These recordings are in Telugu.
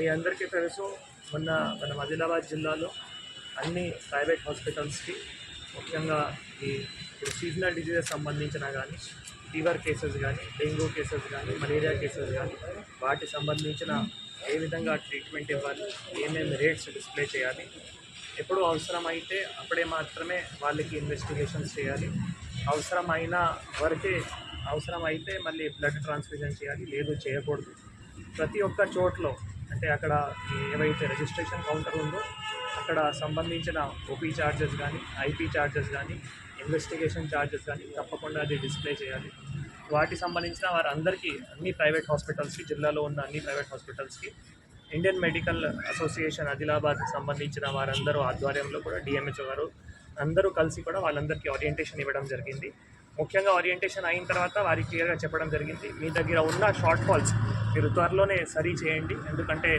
మీ అందరికీ తెలుసు, మొన్న మన ఆదిలాబాద్ జిల్లాలో అన్ని ప్రైవేట్ హాస్పిటల్స్కి ముఖ్యంగా ఈ ఇప్పుడు సీజనల్ డిజీజెస్ సంబంధించిన కానీ ఫీవర్ కేసెస్ కానీ డెంగ్యూ కేసెస్ కానీ మలేరియా కేసెస్ కానీ వాటి సంబంధించిన ఏ విధంగా ట్రీట్మెంట్ ఇవ్వాలి, ఏమేమి రేట్స్ డిస్ప్లే చేయాలి, ఎప్పుడు అవసరమైతే అప్పుడే మాత్రమే వాళ్ళకి ఇన్వెస్టిగేషన్స్ చేయాలి, అవసరమైన వరకే అవసరమైతే మళ్ళీ బ్లడ్ ట్రాన్స్ఫ్యూజన్ చేయాలి, లేదు చేయకూడదు. ప్రతి ఒక్క చోట్లో అంటే అక్కడ ఏవైతే రిజిస్ట్రేషన్ కౌంటర్ ఉందో అక్కడ సంబంధించిన ఓపీ ఛార్జెస్ కానీ ఐపీ ఛార్జెస్ కానీ ఇన్వెస్టిగేషన్ ఛార్జెస్ కానీ తప్పకుండా అది డిస్ప్లే చేయాలి. వాటికి సంబంధించిన వారందరికీ అన్ని ప్రైవేట్ హాస్పిటల్స్కి, జిల్లాలో ఉన్న అన్ని ప్రైవేట్ హాస్పిటల్స్కి ఇండియన్ మెడికల్ అసోసియేషన్ ఆదిలాబాద్కి సంబంధించిన వారందరూ ఆధ్వర్యంలో కూడా డిఎంహెచ్ఓ గారు అందరూ కలిసి కూడా వాళ్ళందరికీ ఓరియంటేషన్ ఇవ్వడం జరిగింది. ముఖ్యంగా ఓరియంటేషన్ అయిన తర్వాత వారికి క్లియర్గా చెప్పడం జరిగింది, మీ దగ్గర ఉన్న షార్ట్ ఫాల్స్ మీరు త్వరలోనే సరి చేయండి, ఎందుకంటే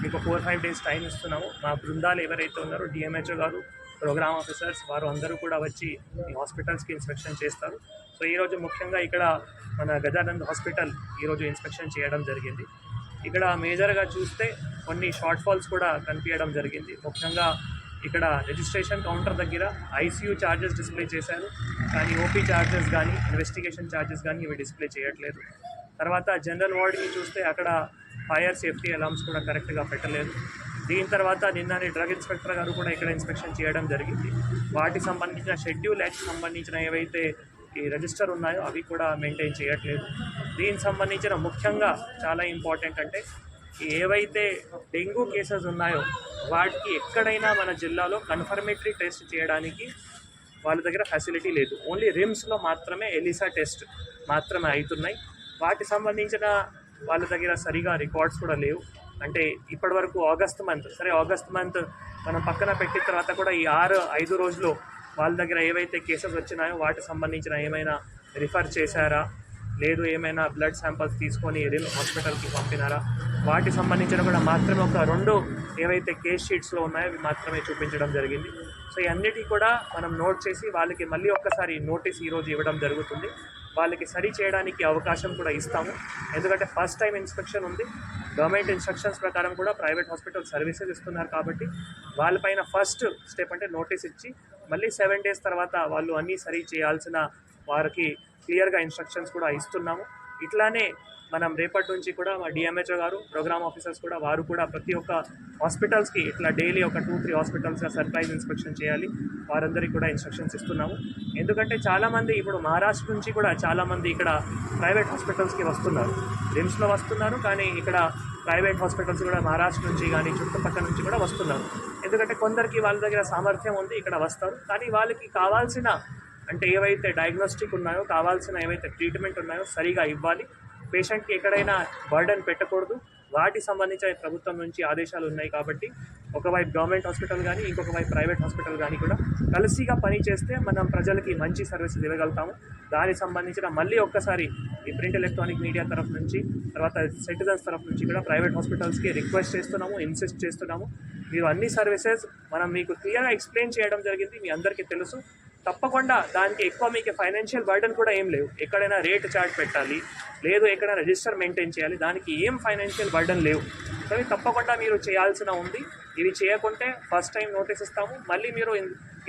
మీకు 4-5 డేస్ టైం ఇస్తున్నాము. మా బృందాలు ఎవరైతే ఉన్నారో డిఎంహెచ్ఓ గారు, ప్రోగ్రామ్ ఆఫీసర్స్ వారు అందరూ కూడా వచ్చి ఈ హాస్పిటల్స్కి ఇన్స్పెక్షన్ చేస్తారు. సో ఈరోజు ముఖ్యంగా ఇక్కడ మన గజానంద్ హాస్పిటల్ ఈరోజు ఇన్స్పెక్షన్ చేయడం జరిగింది. ఇక్కడ మేజర్గా చూస్తే కొన్ని షార్ట్ ఫాల్స్ కూడా కనిపించడం జరిగింది. ముఖ్యంగా ఇక్కడ రిజిస్ట్రేషన్ కౌంటర్ దగ్గర ఐసీయూ ఛార్జెస్ డిస్ప్లే చేశారు, కానీ ఓపీ ఛార్జెస్ కానీ ఇన్వెస్టిగేషన్ ఛార్జెస్ కానీ ఇవి డిస్ప్లే చేయట్లేదు. తర్వాత జనరల్ వార్డ్కి చూస్తే అక్కడ ఫైర్ సేఫ్టీ అలార్మ్స్ కూడా కరెక్ట్గా పెట్టలేదు. దీని తర్వాత నిన్ననే డ్రగ్ ఇన్స్పెక్టర్ గారు కూడా ఇక్కడ ఇన్స్పెక్షన్ చేయడం జరిగింది. వాటికి సంబంధించిన షెడ్యూల్ యాక్ట్ సంబంధించిన ఏవైతే ఈ రిజిస్టర్ ఉన్నాయో అవి కూడా మెయింటైన్ చేయట్లేదు. దీనికి సంబంధించిన ముఖ్యంగా చాలా ఇంపార్టెంట్ అంటే ఏవైతే డెంగ్యూ కేసెస్ ఉన్నాయో వాటికి ఎక్కడైనా మన జిల్లాలో కన్ఫర్మేటరీ టెస్ట్ చేయడానికి వాళ్ళ దగ్గర ఫెసిలిటీ లేదు. ఓన్లీ రిమ్స్లో మాత్రమే ఎలిసా టెస్ట్ మాత్రమే అవుతున్నాయి. వాటికి సంబంధించిన వాళ్ళ దగ్గర సరిగా రికార్డ్స్ కూడా లేవు. అంటే ఇప్పటివరకు ఆగస్ట్ మంత్ మనం పక్కన పెట్టిన తర్వాత కూడా ఈ 5 రోజులు వాళ్ళ దగ్గర ఏవైతే కేసెస్ వచ్చినాయో వాటికి సంబంధించిన ఏమైనా రిఫర్ చేశారా, లేదు ఏమైనా బ్లడ్ శాంపిల్స్ తీసుకొని రిమ్ హాస్పిటల్కి పంపినారా, వాటికి సంబంధించిన కూడా మాత్రమే ఒక 2 ఏవైతే కేస్ షీట్స్లో ఉన్నాయో అవి మాత్రమే చూపించడం జరిగింది. సో ఇవన్నిటికీ కూడా మనం నోట్ చేసి వాళ్ళకి మళ్ళీ ఒక్కసారి నోటీస్ ఈరోజు ఇవ్వడం జరుగుతుంది. వాళ్ళకి సరి చేయడానికి అవకాశం కూడా ఇస్తాము, ఎందుకంటే ఫస్ట్ టైం ఇన్స్పెక్షన్ ఉంది. గవర్నమెంట్ ఇన్స్ట్రక్షన్స్ ప్రకారం కూడా ప్రైవేట్ హాస్పిటల్ సర్వీసెస్ ఇస్తున్నారు కాబట్టి వాళ్ళపైన ఫస్ట్ స్టెప్ అంటే నోటీస్ ఇచ్చి మళ్ళీ 7 డేస్ తర్వాత వాళ్ళు అన్నీ సరి చేయాల్సిన వారికి క్లియర్గా ఇన్స్ట్రక్షన్స్ కూడా ఇస్తున్నాము. ఇట్లానే మనం రేపటి నుంచి కూడా మా డిఎంహెచ్ఓ గారు, ప్రోగ్రామ్ ఆఫీసర్స్ కూడా వారు కూడా ప్రతి ఒక్క హాస్పిటల్స్కి ఇట్లా డైలీ ఒక 2-3 హాస్పిటల్స్గా సర్ప్రైజ్ ఇన్స్పెక్షన్ చేయాలి, వారందరికీ కూడా ఇన్స్ట్రక్షన్స్ ఇస్తున్నాము. ఎందుకంటే చాలామంది ఇప్పుడు మహారాష్ట్ర నుంచి కూడా చాలామంది ఇక్కడ ప్రైవేట్ హాస్పిటల్స్కి వస్తున్నారు, రిమ్స్లో వస్తున్నారు, కానీ ఇక్కడ ప్రైవేట్ హాస్పిటల్స్ కూడా మహారాష్ట్ర నుంచి కానీ చుట్టుపక్కల నుంచి కూడా వస్తున్నారు. ఎందుకంటే కొందరికి వాళ్ళ దగ్గర సామర్థ్యం ఉంది, ఇక్కడ వస్తారు, కానీ వాళ్ళకి కావాల్సిన అంటే ఏవైతే డయాగ్నోస్టిక్ ఉన్నాయో, కావాల్సిన ఏవైతే ట్రీట్మెంట్ ఉన్నాయో సరిగా ఇవ్వాలి. పేషెంట్కి ఎక్కడైనా బర్డెన్ పెట్టకూడదు. వాటికి సంబంధించిన ప్రభుత్వం నుంచి ఆదేశాలు ఉన్నాయి కాబట్టి ఒకవైపు గవర్నమెంట్ హాస్పిటల్ కానీ ఇంకొక వైపు ప్రైవేట్ హాస్పిటల్ కానీ కూడా కలిసిగా పని చేస్తే మనం ప్రజలకి మంచి సర్వీసెస్ ఇవ్వగలుగుతాము. దానికి సంబంధించిన మళ్ళీ ఒక్కసారి ఈ ప్రింట్ ఎలక్ట్రానిక్ మీడియా తరఫు నుంచి, తర్వాత సిటిజన్స్ తరఫు నుంచి కూడా ప్రైవేట్ హాస్పిటల్స్కి రిక్వెస్ట్ చేస్తున్నాము, ఇన్సిస్ట్ చేస్తున్నాము. మీరు అన్ని సర్వీసెస్ మనం మీకు క్లియర్గా ఎక్స్ప్లెయిన్ చేయడం జరిగింది, మీ అందరికీ తెలుసు. తప్పకుండా దానికి ఎక్కువ మీకు ఫైనాన్షియల్ బర్డెన్ కూడా ఏం లేవు. ఎక్కడైనా రేట్ చార్ట్ పెట్టాలి, లేదు ఎక్కడైనా రిజిస్టర్ మెయింటైన్ చేయాలి, దానికి ఏం ఫైనాన్షియల్ బర్డెన్ లేవు. కానీ తప్పకుండా మీరు చేయాల్సిన ఉంది. ఇవి చేయకుంటే ఫస్ట్ టైం నోటీస్ ఇస్తాము, మళ్ళీ మీరు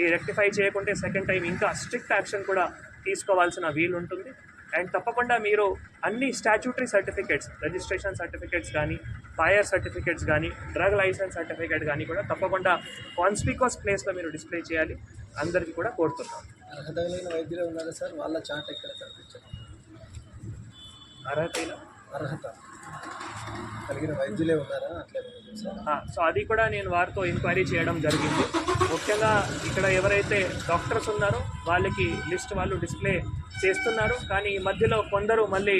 ఈ రెక్టిఫై చేయకుంటే సెకండ్ టైం ఇంకా స్ట్రిక్ట్ యాక్షన్ కూడా తీసుకోవాల్సిన వీలు ఉంటుంది. అండ్ తప్పకుండా మీరు అన్ని స్టాట్యూటరీ సర్టిఫికేట్స్, రిజిస్ట్రేషన్ సర్టిఫికేట్స్ కానీ, ఫైర్ సర్టిఫికేట్స్ కానీ, డ్రగ్ లైసెన్స్ సర్టిఫికేట్ కానీ కూడా తప్పకుండా కాన్స్పిక్యూస్ ప్లేస్లో మీరు డిస్ప్లే చేయాలి, అందరికీ కూడా కోరుతున్నాం. అర్హత కలిగిన వైద్యులే ఉన్నారా సార్? వాళ్ళ చాట్ ఎక్కడ కనిపించారు? అర్హత కలిగిన వైద్యులే ఉన్నారా? అట్లే సో అది కూడా నేను వారితో ఎంక్వైరీ చేయడం జరిగింది. ముఖ్యంగా ఇక్కడ ఎవరైతే డాక్టర్స్ ఉన్నారో వాళ్ళకి లిస్ట్ వాళ్ళు డిస్ప్లే చేస్తున్నారు, కానీ ఈ మధ్యలో కొందరు మళ్ళీ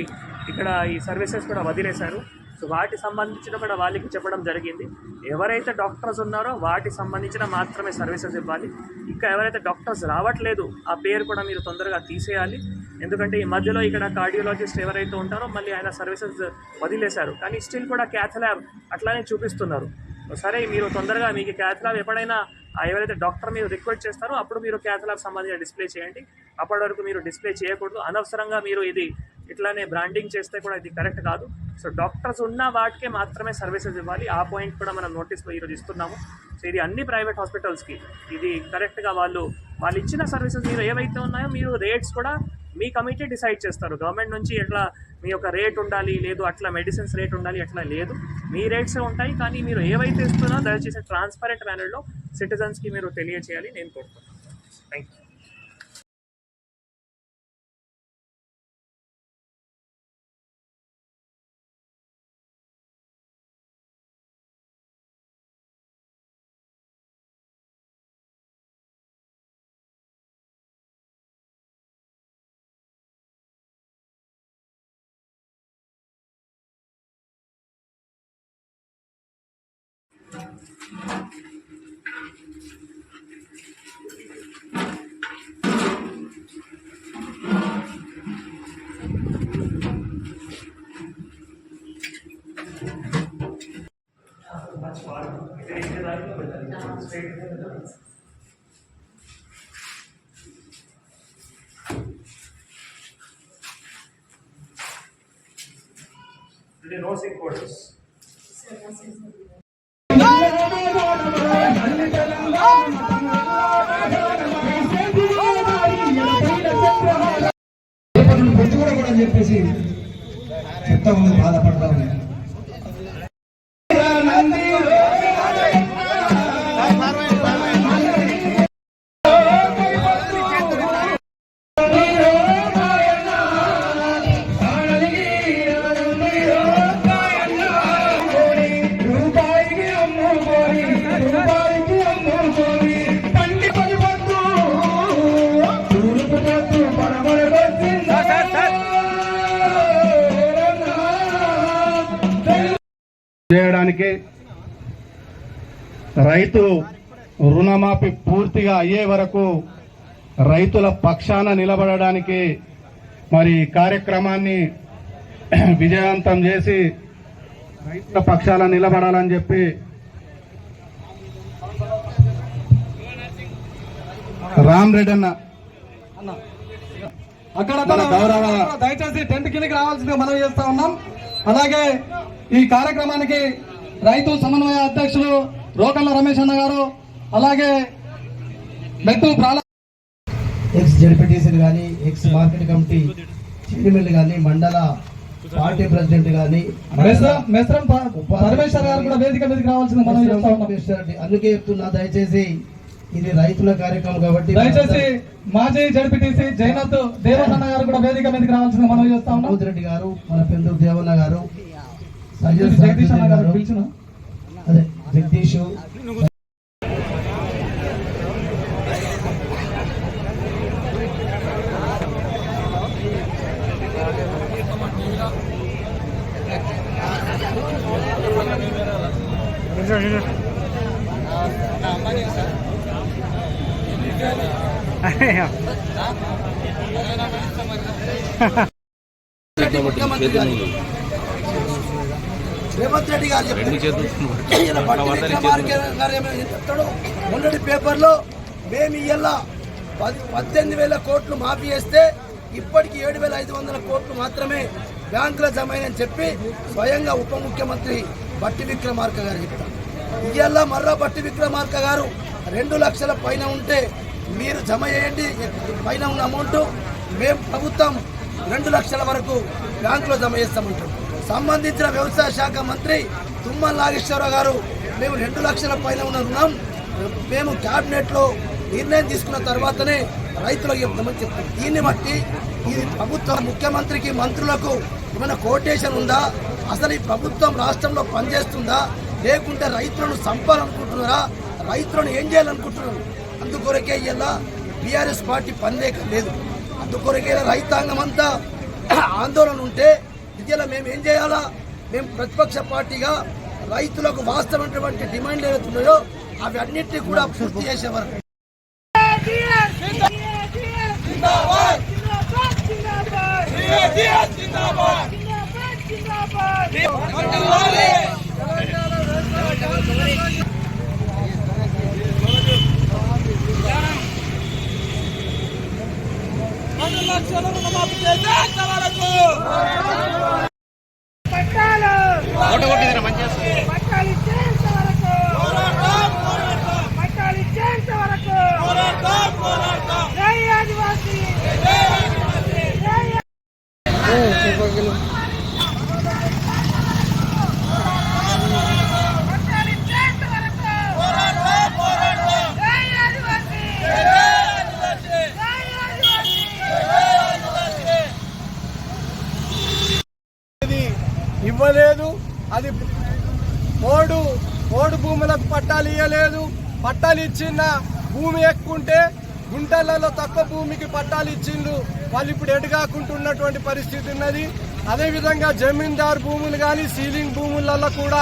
ఇక్కడ ఈ సర్వీసెస్ కూడా వదిలేశారు. సో వాటి సంబంధించిన కూడా వాళ్ళకి చెప్పడం జరిగింది, ఎవరైతే డాక్టర్స్ ఉన్నారో వాటి సంబంధించిన మాత్రమే సర్వీసెస్ ఇవ్వాలి. ఇంకా ఎవరైతే డాక్టర్స్ రావట్లేదు ఆ పేరు కూడా మీరు తొందరగా తీసేయాలి. ఎందుకంటే ఈ మధ్యలో ఇక్కడ కార్డియాలజిస్ట్ ఎవరైతే ఉంటారో మళ్ళీ ఆయన సర్వీసెస్ వదిలేశారు, కానీ స్టిల్ కూడా క్యాథ్ ల్యాబ్ అట్లానే చూపిస్తున్నారు. సరే మీరు తొందరగా మీకు క్యాథ్ ల్యాబ్ ఎప్పుడైనా ఎవరైతే డాక్టర్ మీరు రిక్వెస్ట్ చేస్తారో అప్పుడు మీరు క్యాథ్ ల్యాబ్ సంబంధించిన డిస్ప్లే చేయండి. అప్పటి వరకు మీరు డిస్ప్లే చేయకూడదు. అనవసరంగా మీరు ఇది ఇట్లానే బ్రాండింగ్ చేస్తే కూడా ఇది కరెక్ట్ కాదు. సో డాక్టర్స్ ఉన్న వాటికే మాత్రమే సర్వీసెస్ ఇవ్వాలి. ఆ పాయింట్ కూడా మనం నోటీస్లో ఈరోజు ఇస్తున్నాము. సో ఇది అన్ని ప్రైవేట్ హాస్పిటల్స్కి ఇది కరెక్ట్గా వాళ్ళు ఇచ్చిన సర్వీసెస్ మీరు ఏవైతే ఉన్నాయో మీరు రేట్స్ కూడా మీ కమిటీ డిసైడ్ చేస్తారు. గవర్నమెంట్ నుంచి ఎట్లా మీ యొక్క రేట్ ఉండాలి, లేదు అట్లా మెడిసిన్స్ రేట్ ఉండాలి, అట్లా లేదు. మీ రేట్సే ఉంటాయి. కానీ మీరు ఏవైతే ఇస్తున్నారో దయచేసి ట్రాన్స్పరెంట్ మేనర్లో సిటిజన్స్కి మీరు తెలియచేయాలి నేను కోరుతున్నాను. Thank you. No sick quarters. కూడా చెప్పేసి చెప్తా ఉంది, బాధపడతా ఉంది. చేయడానికి రైతు రుణమాఫీ పూర్తిగా అయ్యే వరకు రైతుల పక్షాన నిలబడడానికి మరి కార్యక్రమాన్ని విజయవంతం చేసి రైతుల పక్షాన నిలబడాలని చెప్పి రామ్ రెడ్డి అన్న అక్కడ దయచేసి టెంట్ కిందకి రావాల్సిందిగా మనం చేస్తా ఉన్నాం. అలాగే ఈ కార్యక్రమానికి రైతు సమన్వయ అధ్యక్షులు రోకళ్ళ రమేష్ అన్న గారు, అలాగే మెట్టు ఎక్స్ జడ్పీటీసీలు కానీ, ఎక్స్ మార్కెట్ కమిటీ చైర్మన్లు కానీ, మండల పార్టీ ప్రెసిడెంట్ కానీ, మెస్రం పరమేశ్వర్ గారు కూడా వేదిక మీదకి రావాల్సింది మనం చేస్తా ఉన్నాం. అందుకే చెప్తున్నా, దయచేసి ఇది రైతుల కార్యక్రమం కాబట్టి దయచేసి మాజీ జడ్పీటీసీ జైనత్ దేవన్న గారు కూడా వేదిక మీదకి రావాల్సింది మనం చేస్తా ఉన్నాం. రెడ్డి గారు, మన పెందుకు దేవన్న గారు, జగదీష్ అన్న గారు పిలిచిన అదే జగదీష్, రేవంత్ రెడ్డి గారు చెప్తాడు. మొన్నటి పేపర్లో మేము ఇయ్యాల 18,000 కోట్లు మాఫీ చేస్తే ఇప్పటికి 7,500 కోట్లు మాత్రమే బ్యాంకులో జమ అయ్యని చెప్పి స్వయంగా ఉప ముఖ్యమంత్రి బట్టి విక్రమార్క గారు చెప్తారు. ఇయ్యాల మర్రా బట్టి విక్రమార్క గారు 2 లక్షల పైన ఉంటే మీరు జమ చేయండి, పైన ఉన్న అమౌంట్ మేము ప్రభుత్వం 2 లక్షల వరకు బ్యాంకులో జమ చేస్తామంటారు. సంబంధించిన వ్యవసాయ శాఖ మంత్రి తుమ్మల నాగేశ్వరరావు గారు మేము 2 లక్షల పైన ఉన్న రుణం మేము క్యాబినెట్లో నిర్ణయం తీసుకున్న తర్వాతనే రైతులకు చెప్తామని చెప్తాం. దీన్ని బట్టి ఇది ప్రభుత్వం ముఖ్యమంత్రికి మంత్రులకు ఏమైనా కోటేషన్ ఉందా, అసలు ఈ ప్రభుత్వం రాష్ట్రంలో పనిచేస్తుందా, లేకుంటే రైతులను చంపాలనుకుంటున్నారా, రైతులను ఏం చేయాలనుకుంటున్నారు? అందుకొరకే ఇలా బీఆర్ఎస్ పార్టీ పనిలేక లేదు. అందుకొరకే రైతాంగం అంతా ఆందోళన ఉంటే ఇలా మేము ఏం చేయాలా, మేము ప్రతిపక్ష పార్టీగా రైతులకు వాస్తవమైనటువంటి డిమాండ్లు ఏవైతున్నాయో అవి అన్నింటినీ కూడా పూర్తి చేసేవారు. లక్షల రుణమాఫీ చేసే అది పోడు భూములకు పట్టాలు ఇవ్వలేదు. పట్టాలు ఇచ్చిన భూమి ఎక్కుంటే గుంటలలో తక్కువ భూమికి పట్టాలు ఇచ్చిండ్రు. వాళ్ళు ఇప్పుడు ఎడగాకుంటున్నటువంటి పరిస్థితి ఉన్నది. అదేవిధంగా జమీందారు భూములు కానీ సీలింగ్ భూములలో కూడా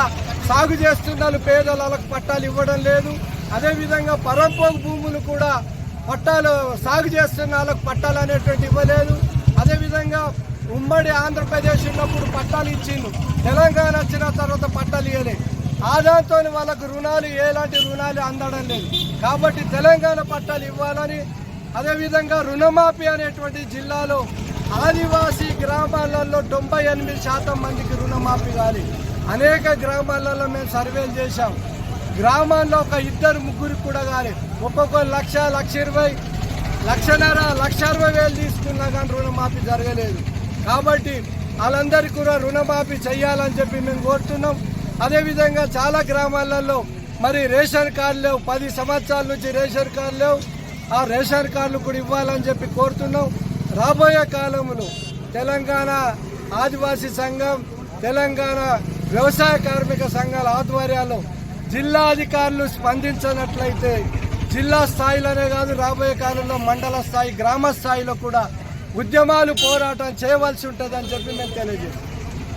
సాగు చేస్తున్నారు. పేదలకు పట్టాలు ఇవ్వడం లేదు. అదేవిధంగా పరంపోగు భూములు కూడా పట్టాలు సాగు చేస్తున్న వాళ్ళకు పట్టాలు అనేటువంటి ఇవ్వలేదు. అదేవిధంగా ఉమ్మడి ఆంధ్రప్రదేశ్ ఉన్నప్పుడు పట్టాలు ఇచ్చిండ్రు. తెలంగాణ వచ్చిన తర్వాత పట్టాలు ఇవ్వలేదు. ఆదాయంతో వాళ్ళకు ఎలాంటి రుణాలు అందడం లేదు. కాబట్టి తెలంగాణ పట్టాలు ఇవ్వాలని, అదేవిధంగా రుణమాఫీ అనేటువంటి జిల్లాలో ఆదివాసీ గ్రామాలలో 98% మందికి రుణమాఫీ కావాలి. అనేక గ్రామాలలో మేము సర్వేలు చేశాం. గ్రామాల్లో ఒక 2-3 కూడా కాలేదు. ఒక్కొక్కరు 1,20,000, 1,60,000 తీసుకున్నా కానీ రుణమాఫీ జరగలేదు. కాబట్టి వాళ్ళందరికీ కూడా రుణమాఫీ చేయాలని చెప్పి మేము కోరుతున్నాం. అదేవిధంగా చాలా గ్రామాలలో మరి రేషన్ కార్డు లేవు. 10 సంవత్సరాల నుంచి రేషన్ కార్డు లేవు. ఆ రేషన్ కార్డులు కూడా ఇవ్వాలని చెప్పి కోరుతున్నాం. రాబోయే కాలంలో తెలంగాణ ఆదివాసీ సంఘం, తెలంగాణ వ్యవసాయ కార్మిక సంఘాల ఆధ్వర్యాల్లో జిల్లా అధికారులు స్పందించినట్లయితే జిల్లా స్థాయిలోనే కాదు, రాబోయే కాలంలో మండల స్థాయి, గ్రామ స్థాయిలో కూడా ఉద్యమాలు, పోరాటం చేయవలసి ఉంటుందని చెప్పి మేము తెలియజేస్తాం.